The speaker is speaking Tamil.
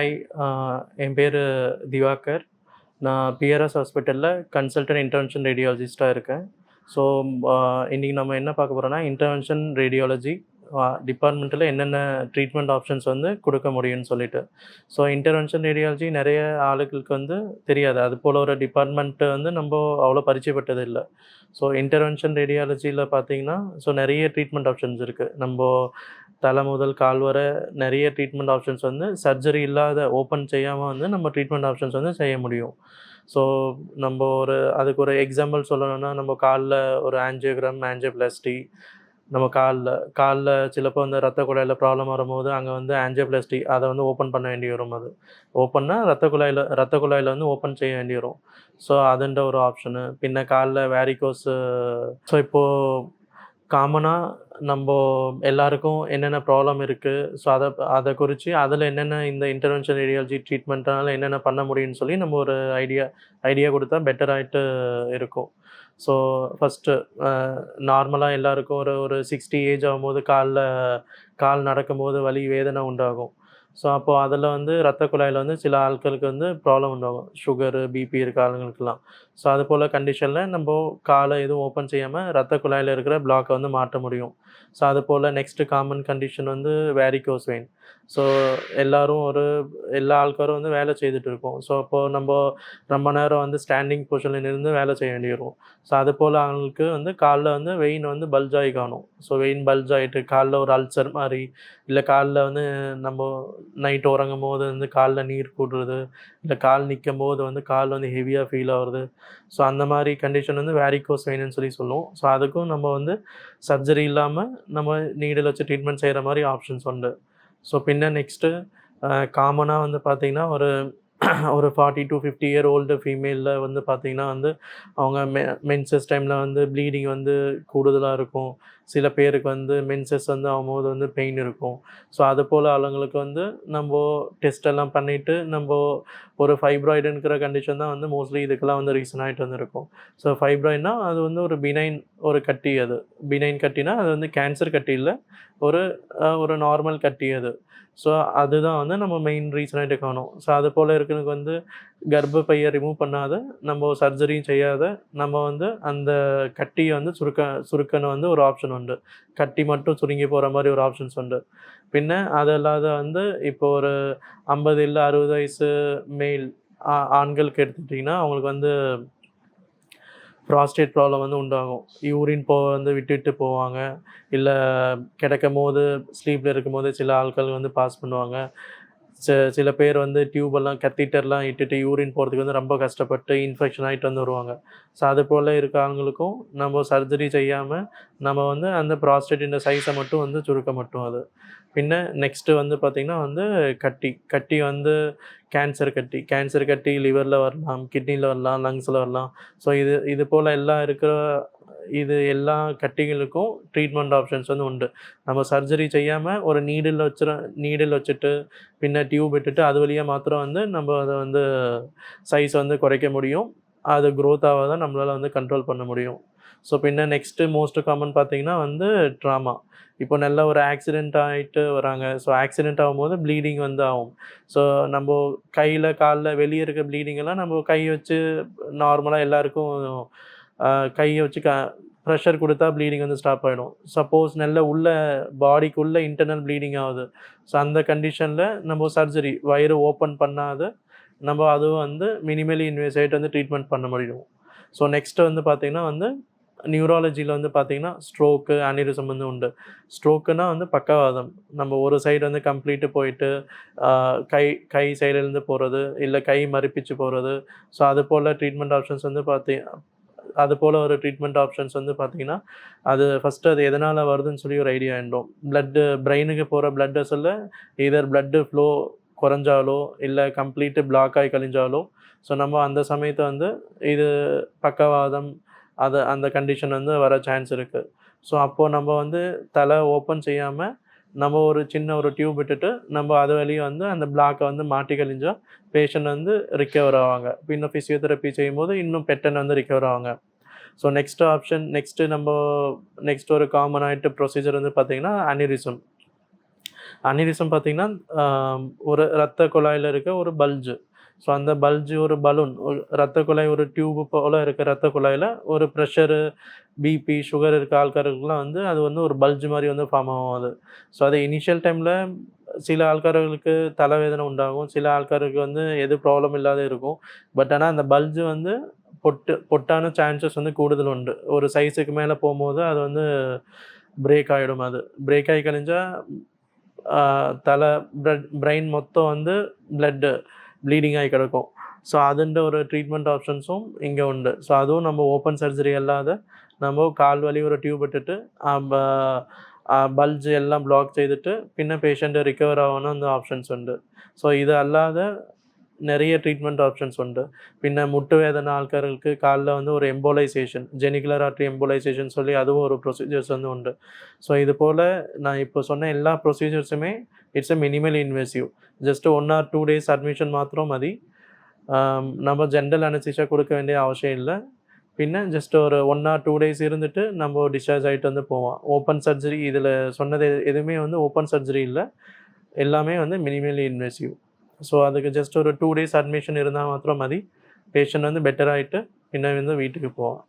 ஹாய். என் பேரு திவாகர். நான் பிஆர்எஸ் ஹாஸ்பிட்டல்ல கன்சல்டன்ட் இன்டர்வென்ஷன் ரேடியாலஜிஸ்ட்டா இருக்கேன். ஸோ, அ இன்னைக்கு நம்ம என்ன பார்க்க போறோம்னா, இன்டர்வென்ஷன் ரேடியாலஜி டிபார்ட்மெண்ட்டில என்னென்ன ட்ரீட்மெண்ட் ஆப்ஷன்ஸ் வந்து குடுக்க முடியும்னு சொல்லிட்டு. ஸோ, இன்டர்வென்ஷன் ரேடியாலஜி நெறைய ஆளுகளுக்கு வந்து தெரியாது. அது போல ஒரு டிபார்ட்மெண்ட்டு வந்து நம்ப அவ்வளோ பரிச்சயப்பட்டது இல்ல. ஸோ, இன்டர்வென்ஷன் ரேடியாலஜில பார்த்தீங்கன்னா, நெறைய ட்ரீட்மெண்ட் ஆப்ஷன்ஸ் இருக்கு. தலை முதல் கால் வர நெறைய ட்ரீட்மெண்ட் ஆப்ஷன்ஸ் வந்து சர்ஜரி இல்லாத ஓப்பன் செய்யாம வந்து நம்ம ட்ரீட்மெண்ட் ஆப்ஷன்ஸ் வந்து செய்ய முடியும். ஸோ, அதுக்கு ஒரு எக்ஸாம்பிள் சொல்லணும்னா, நம்ம கால்ல ஒரு ஆஞ்சியோகிராம், ஆஞ்சியோபிளாஸ்டி, நம்ம கால்ல கால்ல சிலப்போ வந்து ரத்த குழாயில ப்ராப்ளம் வரும்போது, அங்க வந்து ஆஞ்சியோபிளாஸ்டி அத வந்து ஓப்பன் பண்ண வேண்டி வரும் அது. ஓப்பன்னா ரத்த குழாயில வந்து ஓப்பன் செய்ய வேண்டி வரும். ஸோ, அதுன்ற ஒரு ஆப்ஷனு. பின்ன கால்ல வேரிகோஸு. ஸோ, இப்போ காமனா நம்ப எல்லாருக்கும் என்னென்ன ப்ராப்ளம் இருக்கு, ஸோ அத அத குறிச்சு அதில என்னென்ன இந்த இன்டர்வென்ஷன் ரேடியாலஜி ட்ரீட்மெண்ட்னால என்னென்ன பண்ண முடியும்னு சொல்லி நம்ம ஒரு ஐடியா ஐடியா குடுத்தா பெட்டர் ஆயிட்டு இருக்கும். ஸோ, ஃபர்ஸ்ட்டு அ நார்மலா எல்லாருக்கும் ஒரு ஒரு 60 ஏஜ் ஆகும்போது கால் நடக்கும்போது வலி, வேதனை உண்டாகும். ஸோ, அப்போ அதில வந்து ரத்த குழாயில வந்து சில ஆட்களுக்கு வந்து ப்ராப்ளம் உண்டாகும். சுகரு, பிபி இருக்க ஆளுங்களுக்கெல்லாம். ஸோ, அதுபோல கண்டிஷன்ல நம்போ கால எதுவும் ஓப்பன் செய்யாம ரத்த குழாயில இருக்கிற பிளாக்க வந்து மாற்ற முடியும். ஸோ, அதுபோல நெக்ஸ்ட்டு காமன் கண்டிஷன் வந்து வேரிகோஸ் வெயின். ஸோ, எல்லாரும் எல்லா ஆள்காரும் வந்து வேலை செய்துட்டு இருப்போம். ஸோ, அப்போ ரொம்ப நேரம் வந்து ஸ்டாண்டிங் பொசிஷன்ல இருந்து வேலை செய்ய வேண்டி வரும். ஸோ, அதுபோல ஆளுங்களுக்கு வந்து கால்ல வந்து வெயின் வந்து பல்ஜ் ஆகி காணும். ஸோ, வெயின் பல்ஜ் ஆயிட்டு கால்ல ஒரு அல்சர் மாரி, இல்ல கால்ல வந்து நம்போ நைட் உறங்கும்போது வந்து கால்ல நீர் கூடுறது, இல்ல கால் நிக்கும்போது வந்து கால் வந்து ஹெவியா ஃபீல் ஆவுறது. ஸோ, அந்த மாரி கண்டிஷன் வந்து வேரிகோஸ் வெயின்னு சொல்லி சொல்லுவோம். ஸோ, அதுக்கும் நம்ம வந்து சர்ஜரி இல்லாம நம்ம நீடில் வச்சு ட்ரீட்மெண்ட் செய்ற மாரி ஆப்ஷன்ஸ் உண்டு. ஸோ, பின்ன நெக்ஸ்ட்டு காமனா வந்து பார்த்தீங்கன்னா, ஒரு ஒரு 40 டூ 50 இயர் ஓல்டு ஃபீமேல்ல வந்து பார்த்தீங்கன்னா வந்து, அவங்க மென்சஸ் டைம்ல வந்து ப்ளீடிங் வந்து கூடுதலா இருக்கும். சில பேருக்கு வந்து மென்சஸ் வந்து ஆகும்போது வந்து பெயின் இருக்கும். ஸோ, அதுபோல ஆளுங்களுக்கு வந்து நம்போ டெஸ்ட் எல்லாம் பண்ணிட்டு, ஒரு ஃபைப்ராய்டுங்கிற கண்டிஷன் தான் வந்து மோஸ்ட்லி இதுக்கெல்லாம் வந்து ரீசன் ஆயிட்டு வந்திருக்கும். ஸோ, ஃபைப்ராய்ட்னா அது வந்து ஒரு பினைன் ஒரு கட்டி அது. பினைன் கட்டினா அது வந்து கேன்சர் கட்டி இல்ல. ஒரு நார்மல் கட்டி அது. ஸோ, அதுதான் வந்து நம்ம மெயின் ரீசனாயிட்டு காணோம். ஸோ, அதுபோல இருக்கவங்களுக்கு வந்து கர்ப்பப்பைய ரிமூவ் பண்ணாத, நம்ம சர்ஜரியும் செய்யாத, நம்ம வந்து அந்த கட்டிய வந்து சுருக்கன்னு வந்து ஒரு ஆப்ஷன் உண்டு. கட்டி மட்டும் சுருங்கி போற மாரி ஒரு ஆப்ஷன்ஸ் உண்டு. பின்ன அது அல்லாத வந்து இப்போ ஒரு 50 இல்ல 60 வயசு மேல் ஆண்களுக்கு எடுத்துக்கிட்டீங்கன்னா, அவங்களுக்கு வந்து புராஸ்டேட் ப்ராப்ளம் வந்து உண்டாகும். யூரின் வந்து விட்டு விட்டு போவாங்க. இல்ல கிடக்கும்போது, ஸ்லீப்ல இருக்கும்போது சில ஆட்கள் வந்து பாஸ் பண்ணுவாங்க. சில பேர் வந்து டியூபெல்லாம் கத்தீட்டர்லாம் இட்டுட்டு யூரின் போறதுக்கு வந்து ரொம்ப கஷ்டப்பட்டு இன்ஃபெக்ஷன் ஆயிட்டு வந்து வருவாங்க. ஸோ, அதுபோல இருக்க ஆளுங்களுக்கும் நம்ம சர்ஜரி செய்யாம, நம்ம வந்து அந்த புராஸ்டேட்டின் சைஸ மட்டும் வந்து சுருக்க மட்டும் அது. பின்ன நெக்ஸ்ட்டு வந்து பார்த்தீங்கன்னா வந்து கட்டி. கட்டி வந்து கேன்சர் கட்டி லிவர்ல வரலாம், கிட்னில வரலாம், லங்ஸ்ல வரலாம். ஸோ, இது போல எல்லா கட்டிகளுக்கும் ட்ரீட்மெண்ட் ஆப்ஷன்ஸ் வந்து உண்டு. நம்ம சர்ஜரி செய்யாம ஒரு நீடில் வச்சுட்டு, பின்ன டியூப் விட்டுட்டு அது வழியா மாத்திரம் வந்து நம்ம அத வந்து சைஸ் வந்து குறைக்க முடியும். அது குரோத் ஆவாத நம்மளால வந்து கண்ட்ரோல் பண்ண முடியும். ஸோ, பின்ன நெக்ஸ்ட்டு மோஸ்ட் காமன் பார்த்தீங்கன்னா வந்து ட்ராமா. இப்போ நல்ல ஒரு ஆக்சிடென்ட் ஆயிட்டு வராங்க. ஸோ, ஆக்சிடென்ட் ஆகும்போது ப்ளீடிங் வந்து ஆகும். ஸோ, நம்போ கையில, கால்ல வெளிய இருக்க ப்ளீடிங் எல்லாம் நம்ம கை வச்சு நார்மலா எல்லாருக்கும் அ கைய வச்சு ப்ரெஷர் குடுத்தா ப்ளீடிங் வந்து ஸ்டாப் ஆயிடும். சப்போஸ் நல்ல பாடிக்குள்ள இன்டர்னல் ப்ளீடிங் ஆவுது. ஸோ, அந்த கண்டிஷன்ல நம்ம சர்ஜரி வயிறு ஓப்பன் பண்ணாத, நம்ம அதுவும் வந்து மினிமலி இன்வேசிவ் வந்து ட்ரீட்மெண்ட் பண்ண முடியும். ஸோ, நெக்ஸ்ட் வந்து பார்த்தீங்கன்னா வந்து நியூராலஜில வந்து பார்த்தீங்கன்னா, ஸ்ட்ரோக்கு, அனிரிசம் வந்து உண்டு. ஸ்ட்ரோக்குன்னா வந்து பக்கவாதம். நம்ம ஒரு சைடு வந்து கம்ப்ளீட்டு போயிட்டு, அ கை கை சைடுலேருந்து போறது, இல்ல கை மரப்பிச்சு போறது. ஸோ, அதுபோல ஒரு ட்ரீட்மெண்ட் ஆப்ஷன்ஸ் வந்து பார்த்தீங்கன்னா, அது எதனால வருதுன்னு சொல்லி ஒரு ஐடியா வேண்டும். பிரெயினுக்கு போற பிளட் வெசல்ல எய்தர் ஃப்ளோ குறைஞ்சாலோ, இல்ல கம்ப்ளீட் பிளாக் ஆயி கழிஞ்சாலோ, ஸோ நம்ம அந்த சமயத்த வந்து இது பக்கவாதம் அந்த கண்டிஷன் வந்து வர சான்ஸ் இருக்கு. ஸோ, அப்போ நம்ம வந்து தல ஓப்பன் செய்யாம, நம்ம ஒரு சின்ன ஒரு டியூப் விட்டுட்டு, நம்ம அது வழியா வந்து அந்த பிளாக்க வந்து மாட்டி கழிஞ்சா, பேஷண்ட் வந்து ரிகவர் ஆவாங்க. இன்னும் பிசியோதெரபி செய்யும்போது இன்னும் பெட்டர்ன் வந்து ரிகவர் ஆவாங்க. ஸோ, நெக்ஸ்ட் ஒரு காமன் ஆயிட்டு ப்ரொசீஜர் வந்து பார்த்தீங்கன்னா, அனிரிசம். அனிரிசம் பார்த்தீங்கன்னா, ஒரு இரத்த குழாயில இருக்க ஒரு பல்ஜ். ஸோ அந்த பல்ஜ் ஒரு பலூன், ஒரு இரத்த குழாய் ஒரு டியூப் போல இருக்க இரத்த குழாயில ஒரு பிரஷரு, பிபி, சுகர் இருக்க ஆள்காரர்களுக்குலாம் வந்து அது வந்து ஒரு பல்ஜ் மாரி வந்து ஃபார்ம் ஆகும் அது. ஸோ அது இனிஷியல் டைம்ல சில ஆள்காரர்களுக்கு தலைவேதனை உண்டாகும். சில ஆள்காருக்கு வந்து எது ப்ராப்ளம் இல்லாத இருக்கும். பட் ஆனா அந்த பல்ஜ் வந்து பொட்டான சான்சஸ் வந்து கூடுதல் உண்டு. ஒரு சைஸுக்கு மேல போம்போது அது வந்து பிரேக் ஆயிடும் அது. பிரேக் ஆகி கழிஞ்சா ஆ தல, பிரெயின் மொத்தம் வந்து ப்ளீடிங் ஆகி கிடக்கும். ஸோ அதுன்ற ஒரு ட்ரீட்மெண்ட் ஆப்ஷன்ஸும் இங்க உண்டு. ஸோ அதுவும் நம்ம ஓப்பன் சர்ஜரி அல்லாத நம்ம கால் வலி ஒரு டியூப் இட்டுட்டு ப பல்ஜ் எல்லாம் பிளாக் செய்துட்டு பின்ன பேஷண்ட் ரிகவர் ஆகணும் அந்த ஆப்ஷன்ஸ் உண்டு. ஸோ இது அல்லாத நெறைய ட்ரீட்மெண்ட் ஆப்ஷன்ஸ் உண்டு. பின்ன முட்டு வேதனை ஆள்காரர்களுக்கு கால்ல வந்து ஒரு எம்போலைசேஷன், ஜெனிகுலர் ஆர்டரி எம்போலைசேஷன் சொல்லி அதுவும் ஒரு ப்ரொசீஜர்ஸ் வந்து உண்டு. ஸோ இது போல நான் இப்போ சொன்ன எல்லா ப்ரொசீஜர்ஸுமே it's minimally invasive. Just 1 or 2 days admission மாத்திரம் மதி. நம்ம ஜெனரல் அனஸ்தீசியா குடுக்க வேண்டிய அவசியம் இல்ல. பின்ன ஜஸ்ட் ஒரு 1 ஆர் 2 டேஸ் இருந்துட்டு நம்ம டிஸ்சார்ஜ் ஆயிட்டு வந்து போவோம். ஓப்பன் சர்ஜரி இதில சொன்னது எதுவுமே வந்து ஓப்பன் சர்ஜரி இல்ல. எல்லாமே வந்து மினிமலி இன்வேசிவ். ஸோ அதுக்கு ஜஸ்ட் ஒரு 2 டேஸ் அட்மிஷன் இருந்தா மாத்திரம் மதி. பேஷண்ட் வந்து பெட்டர் ஆயிட்டு பின்ன வந்து வீட்டுக்கு போவான்.